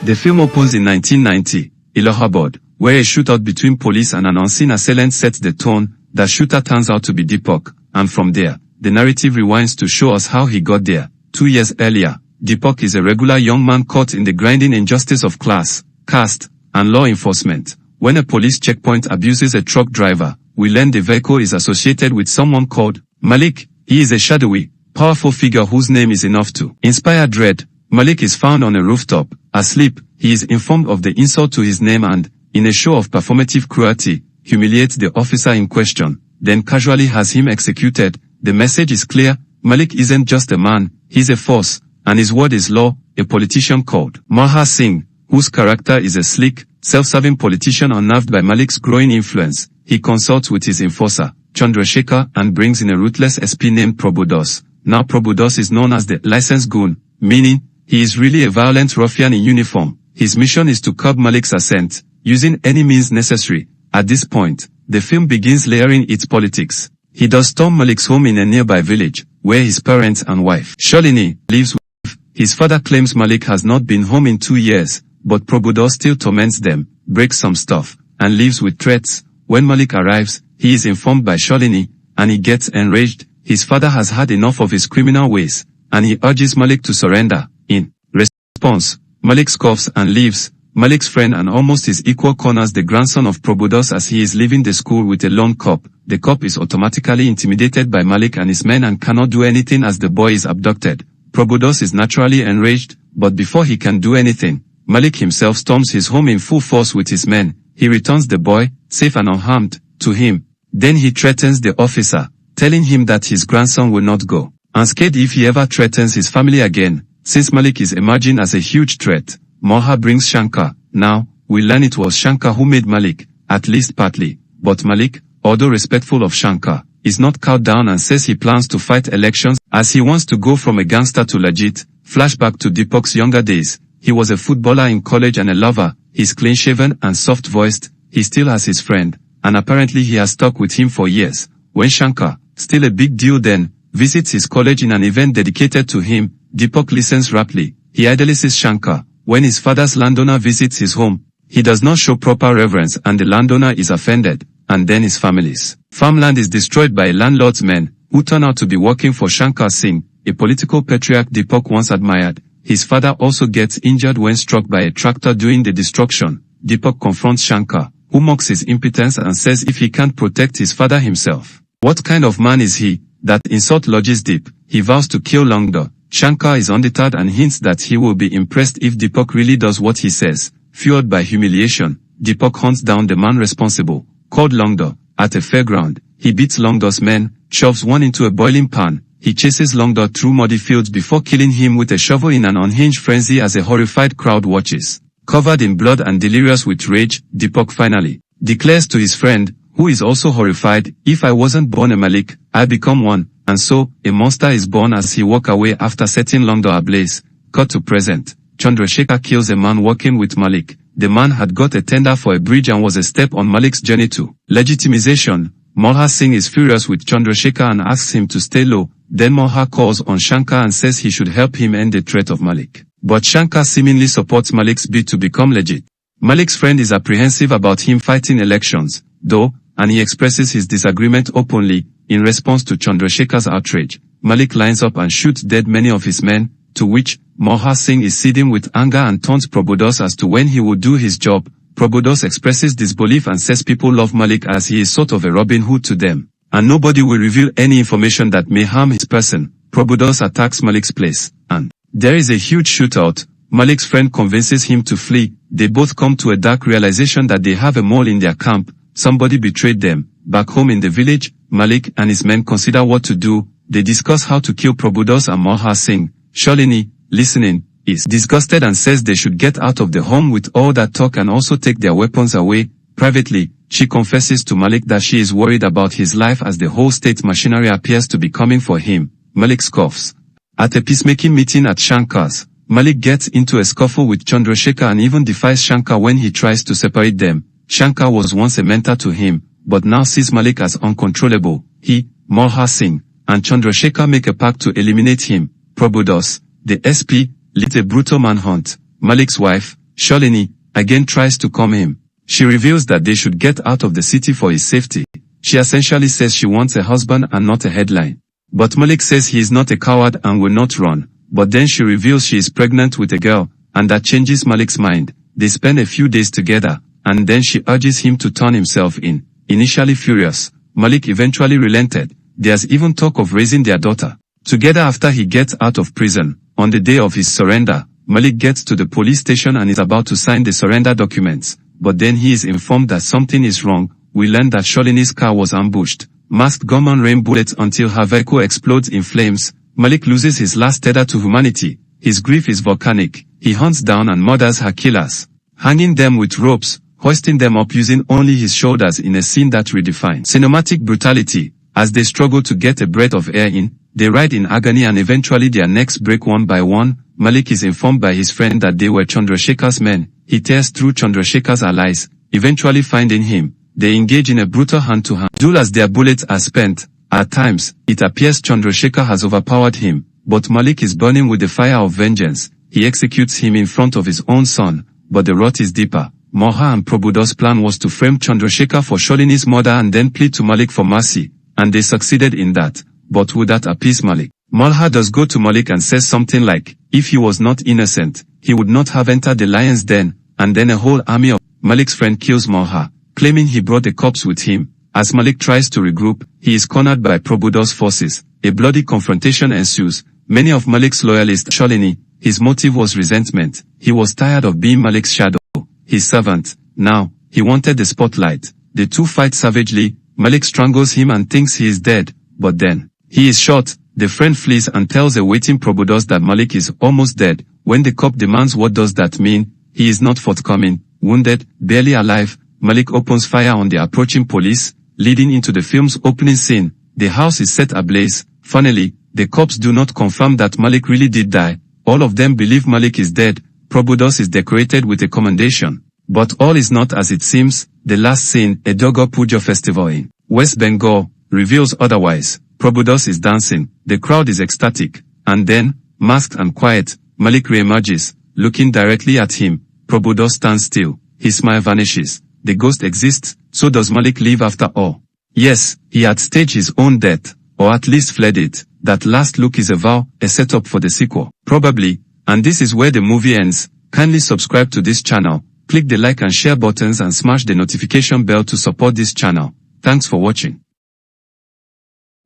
The film opens in 1990, Allahabad, where a shootout between police and an unseen assailant sets the tone. The shooter turns out to be Deepak, and from there, the narrative rewinds to show us how he got there. 2 years earlier, Deepak is a regular young man caught in the grinding injustice of class, caste, and law enforcement. When a police checkpoint abuses a truck driver, we learn the vehicle is associated with someone called Malik. He is a shadowy, powerful figure whose name is enough to inspire dread. Malik is found on a rooftop, asleep. He is informed of the insult to his name and, in a show of performative cruelty, humiliates the officer in question, then casually has him executed. The message is clear: Malik isn't just a man, he's a force, and his word is law. A politician called Malhar Singh, whose character is a sleek, self-serving politician unnerved by Malik's growing influence, he consults with his enforcer, Chandrasekhar, and brings in a ruthless SP named Prabhudas. Now Prabhudas is known as the licensed goon, meaning, he is really a violent ruffian in uniform. His mission is to curb Malik's ascent, using any means necessary. At this point, the film begins layering its politics. He does storm Malik's home in a nearby village, where his parents and wife, Shalini, lives with. His father claims Malik has not been home in 2 years, but Prabhudas still torments them, breaks some stuff, and leaves with threats. When Malik arrives, he is informed by Shalini, and he gets enraged. His father has had enough of his criminal ways, and he urges Malik to surrender. In response, Malik scoffs and leaves. Malik's friend and almost his equal corners the grandson of Prabhudas as he is leaving the school with a lone cop. The cop is automatically intimidated by Malik and his men and cannot do anything as the boy is abducted. Prabhudas is naturally enraged, but before he can do anything, Malik himself storms his home in full force with his men. He returns the boy, safe and unharmed, to him. Then he threatens the officer, telling him that his grandson will not go unscathed if he ever threatens his family again. Since Malik is emerging as a huge threat, Malhar brings Shankar. Now, we learn it was Shankar who made Malik, at least partly. But Malik, although respectful of Shankar, is not cowed down and says he plans to fight elections as he wants to go from a gangster to legit. Flashback to Deepak's younger days. He was a footballer in college and a lover. He's clean-shaven and soft-voiced. He still has his friend, and apparently he has stuck with him for years. When Shankar, still a big deal then, visits his college in an event dedicated to him, Deepak listens raptly. He idolizes Shankar. When his father's landowner visits his home, he does not show proper reverence and the landowner is offended, and then his family's farmland is destroyed by a landlord's men, who turn out to be working for Shankar Singh, a political patriarch Deepak once admired. His father also gets injured when struck by a tractor during the destruction. Deepak confronts Shankar, who mocks his impotence and says if he can't protect his father himself, what kind of man is he? That insult lodges deep. He vows to kill Longda. Shankar is undeterred and hints that he will be impressed if Deepak really does what he says. Fueled by humiliation, Deepak hunts down the man responsible, called Longda. At a fairground, he beats Longda's men, shoves one into a boiling pan. He chases Longda through muddy fields before killing him with a shovel in an unhinged frenzy as a horrified crowd watches. Covered in blood and delirious with rage, Deepak finally declares to his friend, who is also horrified, if I wasn't born a Malik, I become one. And so, a monster is born as he walks away after setting Longda ablaze. Cut to present. Chandrasekhar kills a man working with Malik. The man had got a tender for a bridge and was a step on Malik's journey to legitimization. Malhar Singh is furious with Chandrasekhar and asks him to stay low. Then Malhar calls on Shankar and says he should help him end the threat of Malik. But Shankar seemingly supports Malik's bid to become legit. Malik's friend is apprehensive about him fighting elections, though, and he expresses his disagreement openly. In response to Chandrasekhar's outrage, Malik lines up and shoots dead many of his men, to which Malhar Singh is seething with anger and taunts Prabhudas as to when he will do his job. Prabhudas expresses disbelief and says people love Malik as he is sort of a Robin Hood to them, and nobody will reveal any information that may harm his person. Prabhudas attacks Malik's place, and there is a huge shootout. Malik's friend convinces him to flee. They both come to a dark realization that they have a mole in their camp. Somebody betrayed them. Back home in the village, Malik and his men consider what to do. They discuss how to kill Prabhudas and Malhar Singh. Shalini, listening, is disgusted and says they should get out of the home with all that talk and also take their weapons away. Privately, she confesses to Malik that she is worried about his life as the whole state machinery appears to be coming for him. Malik scoffs. At a peacemaking meeting at Shankar's, Malik gets into a scuffle with Chandrasekhar and even defies Shankar when he tries to separate them. Shankar was once a mentor to him, but now sees Malik as uncontrollable. He, Malhar Singh, and Chandrasekhar make a pact to eliminate him. Prabhudas, the SP, leads a brutal manhunt. Malik's wife, Shalini again tries to calm him. She reveals that they should get out of the city for his safety. She essentially says she wants a husband and not a headline. But Malik says he is not a coward and will not run. But then she reveals she is pregnant with a girl, and that changes Malik's mind. They spend a few days together, and then she urges him to turn himself in. Initially furious, Malik eventually relented. There's even talk of raising their daughter together after he gets out of prison. On the day of his surrender, Malik gets to the police station and is about to sign the surrender documents. But then he is informed that something is wrong. We learn that Shalini's car was ambushed. Masked gunmen rain bullets until her vehicle explodes in flames. Malik loses his last tether to humanity. His grief is volcanic. He hunts down and murders her killers, hanging them with ropes, hoisting them up using only his shoulders in a scene that redefines cinematic brutality. As they struggle to get a breath of air in, they ride in agony and eventually their necks break one by one. Malik is informed by his friend that they were Chandrasekhar's men. He tears through Chandrasekhar's allies, eventually finding him. They engage in a brutal hand-to-hand duel as their bullets are spent. At times, it appears Chandrasekhar has overpowered him, but Malik is burning with the fire of vengeance. He executes him in front of his own son, but the rot is deeper. Malha and Prabhudas' plan was to frame Chandrasekhar for Shalini's murder and then plead to Malik for mercy, and they succeeded in that. But would that appease Malik? Malha does go to Malik and says something like, if he was not innocent, he would not have entered the lion's den, and then a whole army of Malik's friend kills Malha, claiming he brought the corpse with him. As Malik tries to regroup, he is cornered by Prabhudas' forces. A bloody confrontation ensues. Many of Malik's loyalists Shalini. His motive was resentment. He was tired of being Malik's shadow, his servant. Now, he wanted the spotlight. The two fight savagely. Malik strangles him and thinks he is dead, but then he is shot. The friend flees and tells a waiting Prabhudas that Malik is almost dead. When the cop demands what does that mean, he is not forthcoming. Wounded, barely alive, Malik opens fire on the approaching police, leading into the film's opening scene. The house is set ablaze. Funnily, the cops do not confirm that Malik really did die. All of them believe Malik is dead. Prabhudas is decorated with a commendation. But all is not as it seems. The last scene, a Durga Puja festival in West Bengal, reveals otherwise. Prabhudas is dancing. The crowd is ecstatic. And then, masked and quiet, Malik re-emerges, looking directly at him. Prabhudas stands still. His smile vanishes. The ghost exists, so does Malik live after all? Yes, he had staged his own death, or at least fled it. That last look is a vow, a setup for the sequel. Probably. And this is where the movie ends. Kindly subscribe to this channel, click the like and share buttons and smash the notification bell to support this channel. Thanks for watching.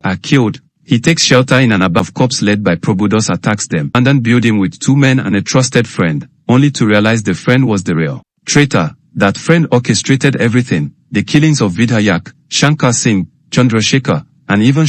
Are killed. He takes shelter in an above corpse led by Prabhudas attacks them and then building with two men and a trusted friend, only to realize the friend was the real traitor. That friend orchestrated everything, the killings of Vidhayak, Shankar Singh, Chandrasekhar, and even